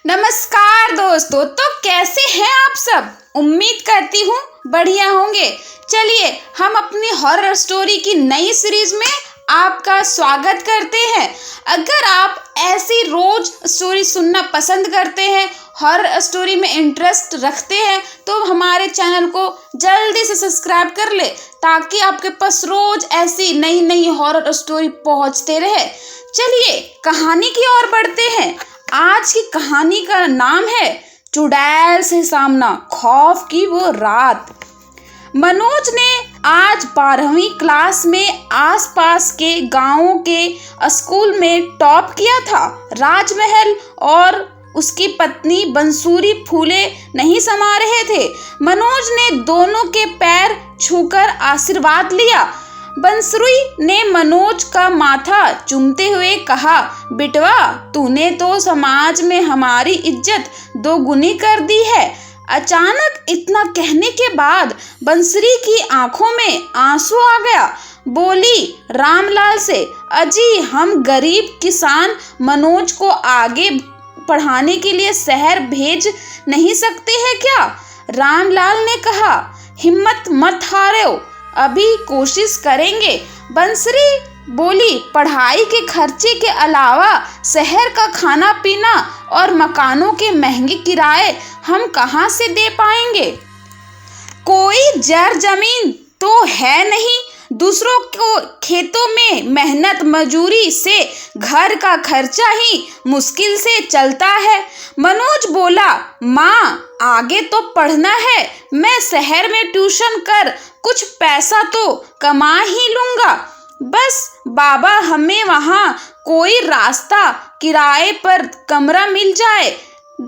नमस्कार दोस्तों। तो कैसे हैं आप सब? उम्मीद करती हूँ बढ़िया होंगे। चलिए हम अपनी हॉरर स्टोरी की नई सीरीज में आपका स्वागत करते हैं। अगर आप ऐसी रोज स्टोरी सुनना पसंद करते हैं, हॉरर स्टोरी में इंटरेस्ट रखते हैं, तो हमारे चैनल को जल्दी से सब्सक्राइब कर ले ताकि आपके पास रोज ऐसी नई नई हॉरर स्टोरी पहुंचते रहे। चलिए कहानी की ओर बढ़ते हैं। आज की कहानी का नाम है चुड़ैल से सामना, खौफ की वो रात। मनोज ने आज 12वीं क्लास में आसपास के गांवों के स्कूल में टॉप किया था। राजमहल और उसकी पत्नी बंसूरी फूले नहीं समा रहे थे। मनोज ने दोनों के पैर छूकर आशीर्वाद लिया। बंसूरी ने मनोज का माथा चूमते हुए कहा, बिटवा तूने तो समाज में हमारी इज्जत दोगुनी कर दी है। अचानक इतना कहने के बाद बंसूरी की आंखों में आंसू आ गया। बोली रामलाल से, अजी हम गरीब किसान मनोज को आगे पढ़ाने के लिए शहर भेज नहीं सकते हैं क्या? रामलाल ने कहा, हिम्मत मत हारो, अभी कोशिश करेंगे। बंसूरी बोली, पढ़ाई के खर्चे के अलावा शहर का खाना पीना और मकानों के महंगे किराए हम कहाँ से दे पाएंगे? कोई जर जमीन तो है नहीं, दूसरों को खेतों में मेहनत मजूरी से घर का खर्चा ही मुश्किल से चलता है। मनोज बोला, माँ आगे तो पढ़ना है, मैं शहर में ट्यूशन कर कुछ पैसा तो कमा ही लूंगा। बस बाबा हमें वहाँ कोई रास्ता किराए पर कमरा मिल जाए।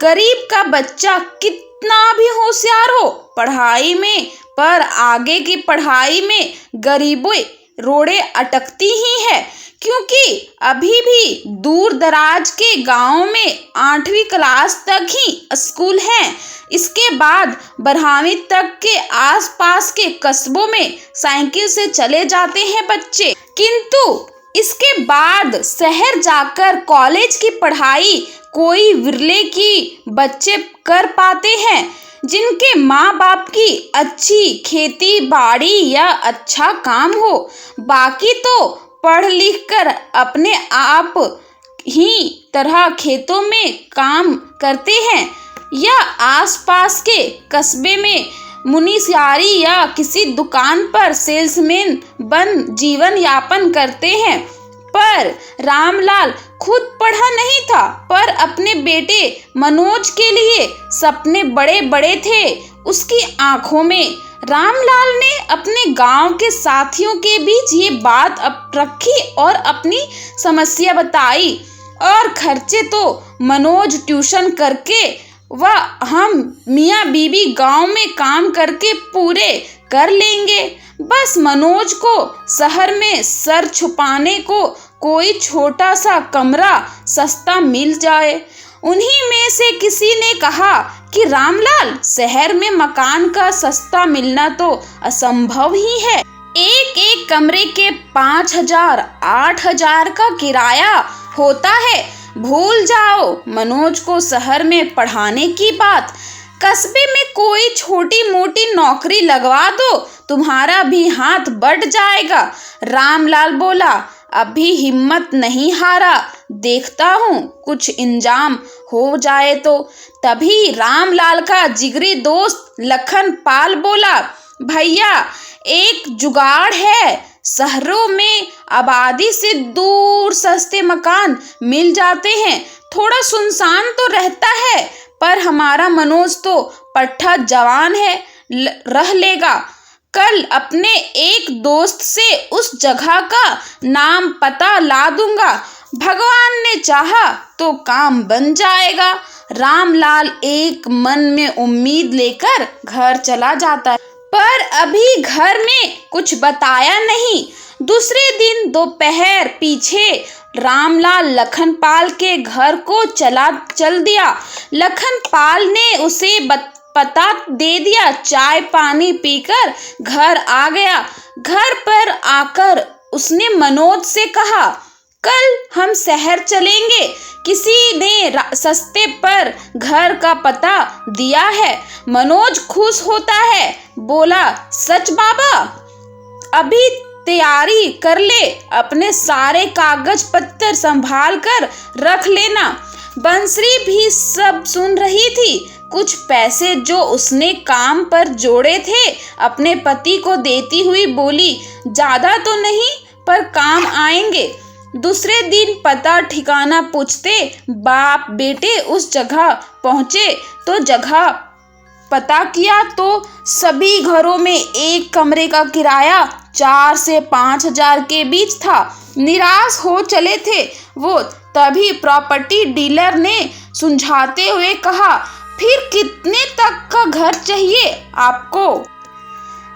गरीब का बच्चा कितना भी होशियार हो पढ़ाई में, पर आगे की पढ़ाई में गरीबी रोड़े अटकती ही है, क्योंकि अभी भी दूर दराज के गांव में 8वीं क्लास तक ही स्कूल हैं। इसके बाद 12वीं तक के आसपास के कस्बों में साइकिल से चले जाते हैं बच्चे, किंतु इसके बाद शहर जाकर कॉलेज की पढ़ाई कोई विरले की बच्चे कर पाते हैं जिनके माँ बाप की अच्छी खेती बाड़ी या अच्छा काम हो। बाकी तो पढ़ लिख कर अपने आप ही तरह खेतों में काम करते हैं या आसपास के कस्बे में मुनीसियारी या किसी दुकान पर सेल्समैन बन जीवन यापन करते हैं। पर रामलाल खुद पढ़ा नहीं था, पर अपने बेटे मनोज के लिए सपने बड़े बड़े थे उसकी आंखों में। रामलाल ने अपने गांव के साथियों के बीच ये बात रखी और अपनी समस्या बताई, और खर्चे तो मनोज ट्यूशन करके व हम मियाँ बीबी गांव में काम करके पूरे कर लेंगे। बस मनोज को शहर में सर छुपाने को कोई छोटा सा कमरा सस्ता मिल जाए। उन्हीं में से किसी ने कहा कि रामलाल, शहर में मकान का सस्ता मिलना तो असंभव ही है। एक एक कमरे के 5,000 8,000 का किराया होता है। भूल जाओ मनोज को शहर में पढ़ाने की बात। कस्बे में कोई छोटी मोटी नौकरी लगवा दो, तुम्हारा भी हाथ बढ़ जाएगा। रामलाल बोला, अभी हिम्मत नहीं हारा, देखता हूँ कुछ इंजाम हो जाए तो। तभी रामलाल का जिगरी दोस्त लखन पाल बोला, भैया एक जुगाड़ है, शहरों में आबादी से दूर सस्ते मकान मिल जाते हैं। थोड़ा सुनसान तो रहता है, पर हमारा मनोज तो पट्टा जवान है, रह लेगा। कल अपने एक दोस्त से उस जगह का नाम पता ला दूंगा, भगवान ने चाहा तो काम बन जाएगा। रामलाल एक मन में उम्मीद लेकर घर चला जाता है, पर अभी घर में कुछ बताया नहीं। दूसरे दिन दोपहर पीछे रामलाल लखनपाल के घर को चल दिया। लखनपाल ने उसे पता दे दिया। चाय पानी पीकर घर आ गया। घर पर आकर उसने मनोज से कहा, कल हम शहर चलेंगे, किसी ने सस्ते पर घर का पता दिया है। मनोज खुश होता है, बोला, सच बाबा? अभी तैयारी कर ले, अपने सारे कागज पत्तर संभाल कर रख लेना। बंसरी भी सब सुन रही थी। कुछ पैसे जो उसने काम पर जोड़े थे अपने पति को देती हुई बोली, ज्यादा तो नहीं पर काम आएंगे। दूसरे दिन पता ठिकाना पूछते बाप बेटे उस जगह पहुंचे तो जगह पता किया तो सभी घरों में एक कमरे का किराया 4 से 5 हजार के बीच था। निराश हो चले थे वो, तभी प्रॉपर्टी डीलर ने सुलझाते हुए कहा, फिर कितने तक का घर चाहिए आपको?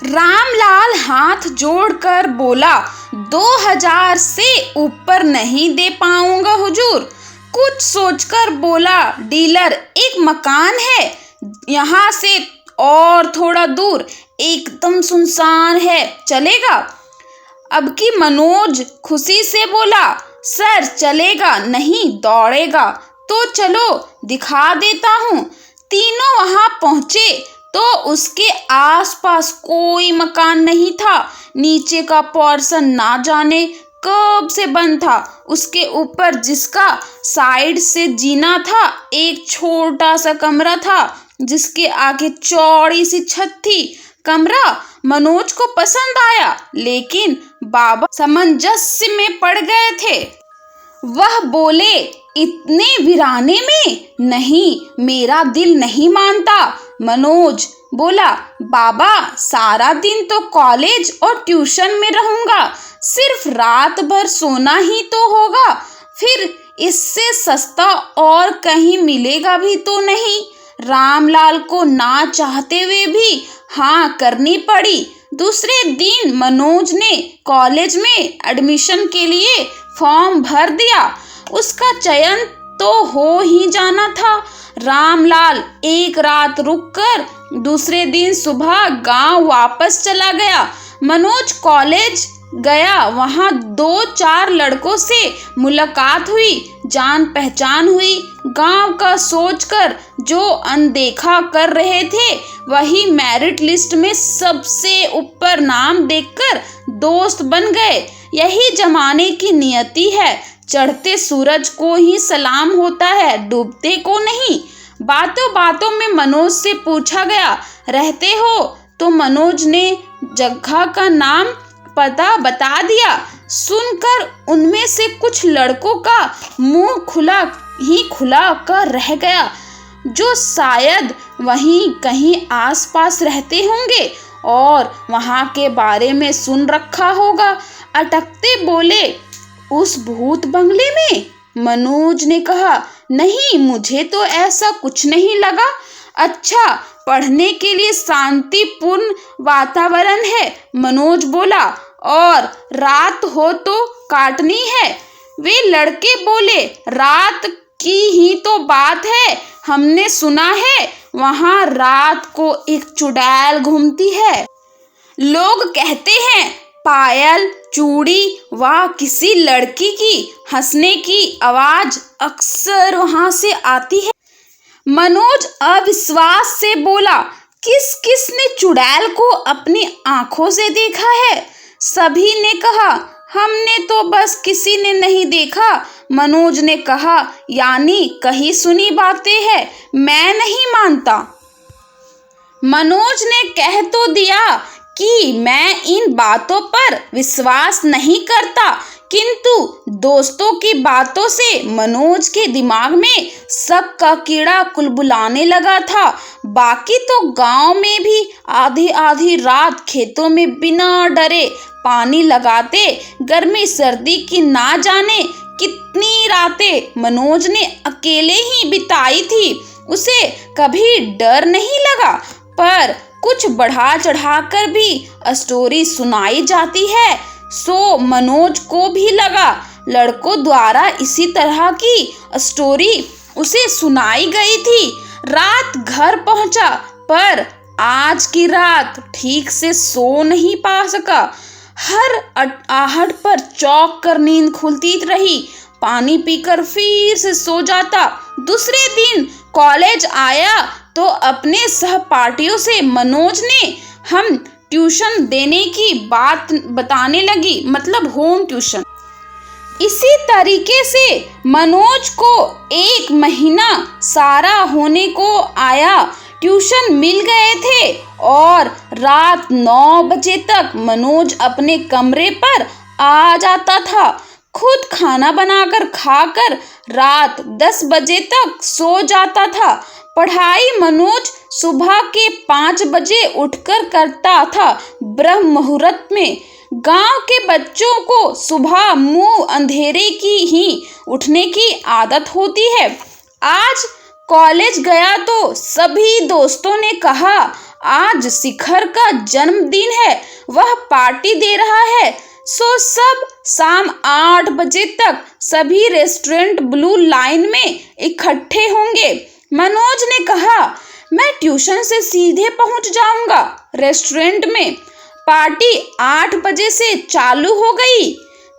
रामलाल हाथ जोड़कर बोला, 2000 से ऊपर नहीं दे पाऊंगा हुजूर। कुछ सोचकर बोला डीलर, एक मकान है यहाँ से और थोड़ा दूर, एकदम सुनसान है, चलेगा? अब की मनोज खुशी से बोला, सर चलेगा नहीं दौड़ेगा तो चलो दिखा देता हूँ। तीनों वहां पहुंचे तो उसके आसपास कोई मकान नहीं था। नीचे का पोर्शन ना जाने कब से बंद था। उसके ऊपर जिसका साइड से जीना था, एक छोटा सा कमरा था जिसके आगे चौड़ी सी छत थी। कमरा मनोज को पसंद आया, लेकिन बाबा सामंजस्य में पड़ गए थे। वह बोले, इतने वीराने में नहीं, मेरा दिल नहीं मानता। मनोज बोला, बाबा सारा दिन तो कॉलेज और ट्यूशन में रहूंगा, सिर्फ रात भर सोना ही तो होगा, फिर इससे सस्ता और कहीं मिलेगा भी तो नहीं। रामलाल को ना चाहते हुए भी हाँ करनी पड़ी। दूसरे दिन मनोज ने कॉलेज में एडमिशन के लिए फॉर्म भर दिया। उसका चयन तो हो ही जाना था। रामलाल एक रात रुककर दूसरे दिन सुबह गांव वापस चला गया। मनोज कॉलेज गया, वहां 2-4 लड़कों से मुलाकात हुई, जान पहचान हुई। गांव का सोचकर जो अनदेखा कर रहे थे वही मेरिट लिस्ट में सबसे ऊपर नाम देखकर दोस्त बन गए। यही जमाने की नियति है, चढ़ते सूरज को ही सलाम होता है, डूबते को नहीं। बातों बातों में मनोज से पूछा गया, रहते हो? तो मनोज ने जगह का नाम पता बता दिया। सुनकर उनमें से कुछ लड़कों का मुंह खुला कर रह गया, जो शायद वहीं कहीं आसपास रहते होंगे और वहां के बारे में सुन रखा होगा। अटकते बोले, उस भूत बंगले में? मनोज ने कहा, नहीं, मुझे तो ऐसा कुछ नहीं लगा। अच्छा, पढ़ने के लिए शांतिपूर्ण वातावरण है, मनोज बोला, और रात हो तो काटनी है। वे लड़के बोले, रात की ही तो बात है, हमने सुना है वहां रात को एक चुड़ैल घूमती है। लोग कहते हैं पायल, चूड़ी व किसी लड़की की हंसने की आवाज अक्सर वहां से आती है। मनोज अविश्वास से बोला, किस किस ने चुड़ैल को अपनी आंखों से देखा है? सभी ने कहा, हमने तो बस, किसी ने नहीं देखा। मनोज ने कहा, यानी कही सुनी बातें हैं, मैं नहीं मानता। मनोज ने कह तो दिया कि मैं इन बातों पर विश्वास नहीं करता, किंतु दोस्तों की बातों से मनोज के दिमाग में शक का कीड़ा कुलबुलाने लगा था। बाकी तो गांव में भी आधी आधी रात खेतों में बिना डरे पानी लगाते, गर्मी सर्दी की ना जाने कितनी रातें मनोज ने अकेले ही बिताई थी। उसे कभी डर नहीं लगा, पर कुछ बढ़ा चढ़ाकर भी स्टोरी सुनाई जाती है, सो मनोज को भी लगा लड़कों द्वारा इसी तरह की स्टोरी उसे सुनाई गई थी। रात घर पहुंचा, पर आज की रात ठीक से सो नहीं पा सका। हर आहट पर चौंक कर नींद खुलती रही। पानी पीकर फिर से सो जाता। दूसरे दिन कॉलेज आया तो अपने सहपाठियों से मनोज ने हम ट्यूशन देने की बात बताने लगी, मतलब होम ट्यूशन। इसी तरीके से मनोज को 1 महीना सारा होने को आया। ट्यूशन मिल गए थे और रात 9 बजे तक मनोज अपने कमरे पर आ जाता था। खुद खाना बनाकर खाकर रात 10 बजे तक सो जाता था। पढ़ाई मनोज सुबह के 5 बजे उठकर करता था, ब्रह्म मुहूर्त में। गांव के बच्चों को सुबह मुंह अंधेरे की ही उठने की आदत होती है। आज कॉलेज गया तो सभी दोस्तों ने कहा आज शिखर का जन्मदिन है, वह पार्टी दे रहा है। सो सब शाम 8 बजे तक सभी रेस्टोरेंट ब्लू लाइन में इकट्ठे होंगे। मनोज ने कहा मैं ट्यूशन से सीधे पहुंच जाऊंगा रेस्टोरेंट में। पार्टी 8 बजे से चालू हो गई।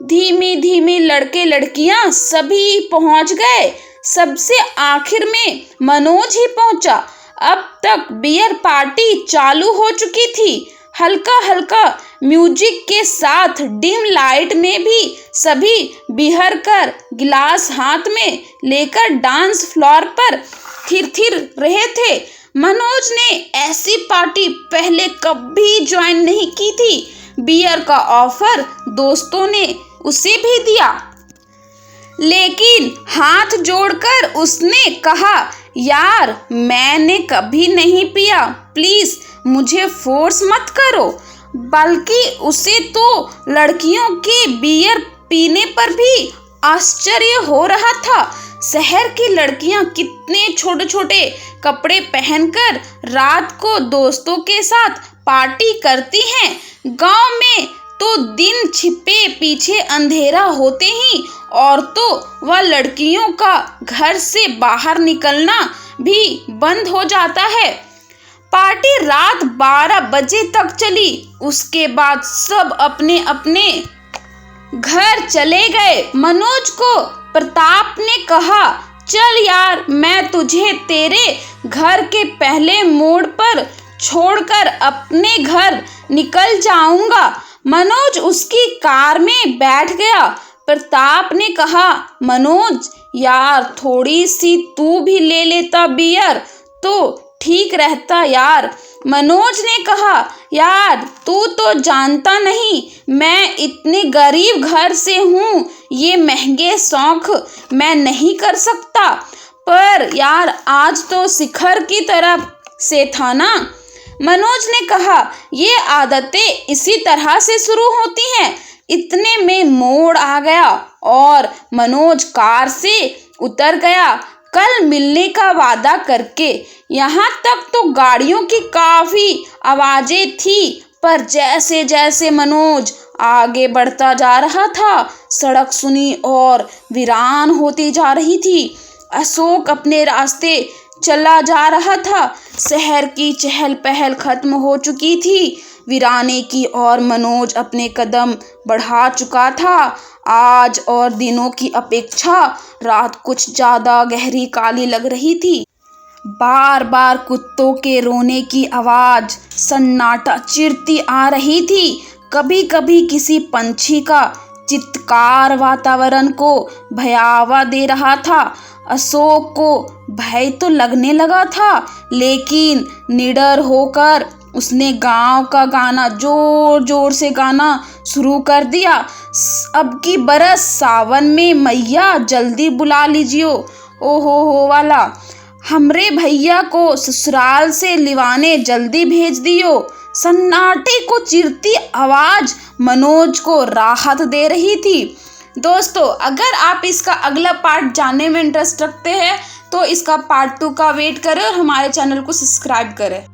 धीमी धीमी लड़के लड़कियां सभी पहुंच गए। सबसे आखिर में मनोज ही पहुंचा। अब तक बियर पार्टी चालू हो चुकी थी। हल्का हल्का म्यूजिक के साथ डिम लाइट में भी सभी बिहर कर गिलास हाथ में लेकर डांस फ्लोर पर थिर रहे थे। मनोज ने ऐसी पार्टी पहले कभी ज्वाइन नहीं की थी। बियर का ऑफर दोस्तों ने उसे भी दिया, लेकिन हाथ जोड़कर उसने कहा यार मैंने कभी नहीं पिया, प्लीज मुझे फोर्स मत करो। बल्कि उसे तो लड़कियों के बियर पीने पर भी आश्चर्य हो रहा था। शहर की लड़कियां कितने छोटे छोटे कपड़े पहनकर रात को दोस्तों के साथ पार्टी करती हैं। गांव में तो दिन छिपे पीछे अंधेरा होते ही औरतों व लड़कियों का घर से बाहर निकलना भी बंद हो जाता है। पार्टी रात 12 बजे तक चली। उसके बाद सब अपने अपने घर चले गए। मनोज को प्रताप ने कहा चल यार मैं तुझे तेरे घर के पहले मोड़ पर छोड़कर अपने घर निकल जाऊंगा। मनोज उसकी कार में बैठ गया। प्रताप ने कहा मनोज यार थोड़ी सी तू भी ले लेता बियर तो ठीक रहता यार। मनोज ने कहा यार तू तो जानता नहीं मैं इतने गरीब घर से हूँ, ये महंगे शौक मैं नहीं कर सकता। पर यार आज तो शिखर की तरफ से था ना। मनोज ने कहा ये आदतें इसी तरह से शुरू होती हैं। इतने में मोड़ आ गया और मनोज कार से उतर गया कल मिलने का वादा करके। यहाँ तक तो गाड़ियों की काफी आवाजें थी, पर जैसे जैसे मनोज आगे बढ़ता जा रहा था सड़क सुनी और वीरान होती जा रही थी। अशोक अपने रास्ते चला जा रहा था। शहर की चहल पहल खत्म हो चुकी थी वीराने की और मनोज अपने कदम बढ़ा चुका था। आज और दिनों की अपेक्षा रात कुछ ज्यादा गहरी काली लग रही थी। बार बार कुत्तों के रोने की आवाज सन्नाटा चीरती आ रही थी। कभी कभी किसी पंछी का चित्कार वातावरण को भयावह दे रहा था। अशोक को भय तो लगने लगा था, लेकिन निडर होकर उसने गांव का गाना जोर जोर से गाना शुरू कर दिया। अब की बरस सावन में मैया जल्दी बुला लीजियो, ओहो हो वाला हमरे भैया को ससुराल से लिवाने जल्दी भेज दियो। सन्नाटे को चीरती आवाज मनोज को राहत दे रही थी। दोस्तों अगर आप इसका अगला पार्ट जानने में इंटरेस्ट रखते हैं तो इसका पार्ट 2 का वेट करें और हमारे चैनल को सब्सक्राइब करें।